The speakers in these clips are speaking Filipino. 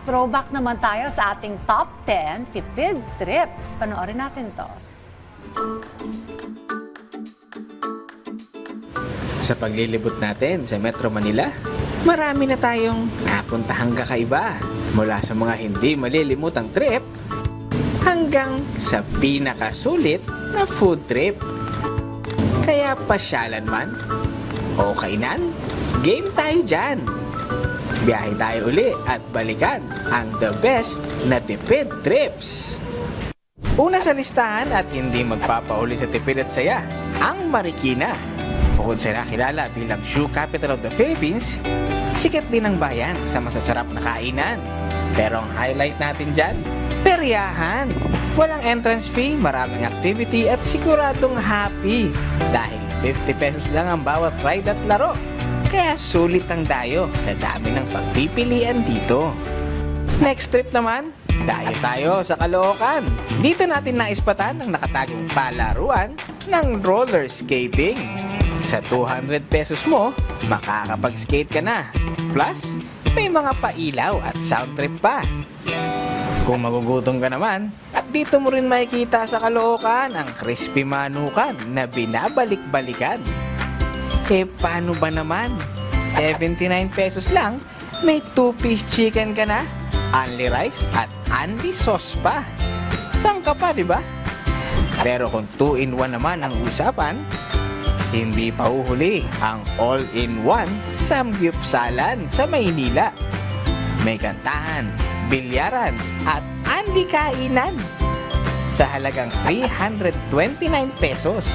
throwback naman tayo sa ating top 10 tipid trips. Panoorin natin to. Sa paglilibot natin sa Metro Manila, marami na tayong napuntahang kakaiba. Mula sa mga hindi malilimutang trip, hanggang sa pinakasulit na food trip. Kaya pasyalan man o kainan, game tayo dyan. Biyahe tayo uli at balikan ang the best na tipid trips. Una sa listahan at hindi magpapauli sa tipid at saya, ang Marikina. Bukod sa nakilala bilang shoe capital of the Philippines, sikat din ang bayan sa masasarap na kainan. Pero ang highlight natin dyan, peryahan. Walang entrance fee, maraming activity at siguradong happy. Dahil 50 pesos lang ang bawat ride at laro. Kaya sulit ang dayo sa dami ng pagpipilian dito. Next trip naman, dayo tayo sa Caloocan. Dito natin naispatan ang nakatagong palaruan ng roller skating. Sa 200 pesos mo, makakapag-skate ka na. Plus, may mga pailaw at sound trip pa. Kung magugutom ka naman, dito mo rin makikita sa Caloocan ang crispy manukan na binabalik-balikan. Eh, paano ba naman? 79 pesos lang, may 2-piece chicken ka na, only rice at only sauce pa. Saan ka pa, di ba? Pero kung 2-in-1 naman ang usapan, hindi pa uhuli ang all-in-one samgyupsalan sa Maynila. May kantahan, bilyaran at only kainan sa halagang 329 pesos.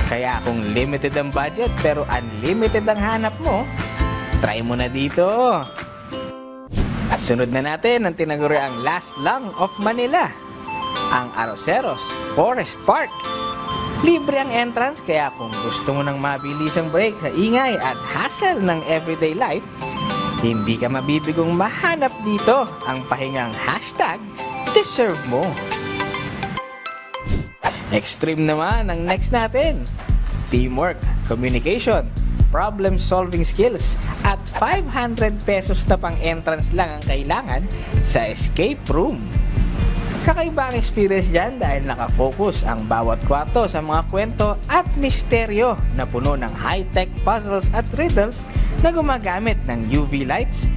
Kaya kung limited ang budget pero unlimited ang hanap mo, try mo na dito. Sunod na natin ang tinaguriang last lang of Manila, ang Arroceros Forest Park. Libre ang entrance kaya kung gusto mo ng mabilisang break sa ingay at hassle ng everyday life, hindi ka mabibigong mahanap dito ang pahingang #deserve mo. Extreme naman ang next natin. Teamwork, communication, problem-solving skills at 500 pesos na pang entrance lang ang kailangan sa escape room. Kakaiba ang experience dyan dahil nakafocus ang bawat kwarto sa mga kwento at misteryo na puno ng high-tech puzzles at riddles na gumagamit ng UV lights,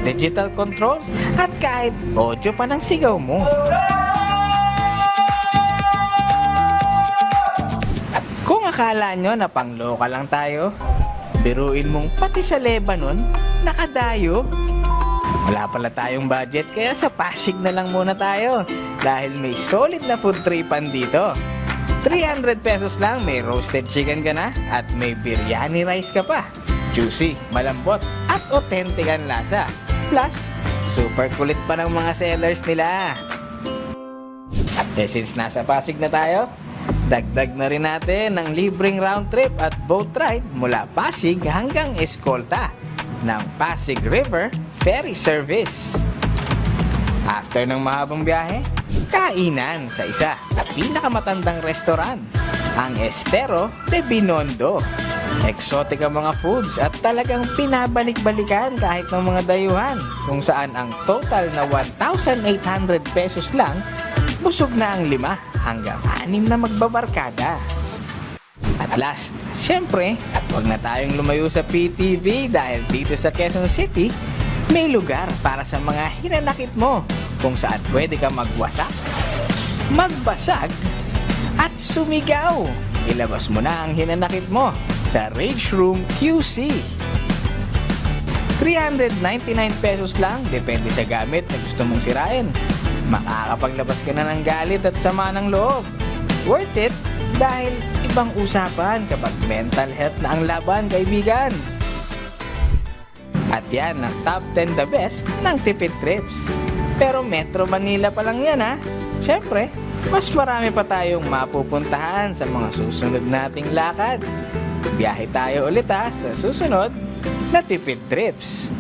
digital controls at kahit audio pa ng sigaw mo. Kung akala nyo na pang-loka lang tayo, biruin mong pati sa Lebanon, nakadayo. Wala pala tayong budget kaya sa Pasig na lang muna tayo dahil may solid na food tripan dito. 300 pesos lang may roasted chicken ka na at may biryani rice ka pa. Juicy, malambot at authentic ang lasa. Plus, super kulit pa ng mga sellers nila. Eh since nasa Pasig na tayo, dagdag na rin natin ng libreng round trip at boat ride mula Pasig hanggang Escolta ng Pasig River Ferry Service. After ng mahabang biyahe, kainan sa isa sa pinakamatandang restaurant, ang Estero de Binondo. Exotic ang mga foods at talagang pinabalik-balikan kahit ng mga dayuhan, kung saan ang total na 1,800 pesos lang, busog na ang 5 hanggang 6 na magbabarkada. At last, syempre, wag na tayong lumayo sa PTV dahil dito sa Quezon City, may lugar para sa mga hinanakit mo kung saan pwede ka magwasak, magbasag, at sumigaw. Ilabas mo na ang hinanakit mo sa Rage Room QC. 399 pesos lang, depende sa gamit na gusto mong sirain. Makakapaglabas ka na ng galit at sama ng loob. Worth it dahil ibang usapan kapag mental health na ang laban, kaibigan. At yan ang top 10 the best ng tipid trips. Pero Metro Manila pa lang yan ha. Syempre, mas marami pa tayong mapupuntahan sa mga susunod nating lakad. Biyahe tayo ulit ha sa susunod na tipid trips.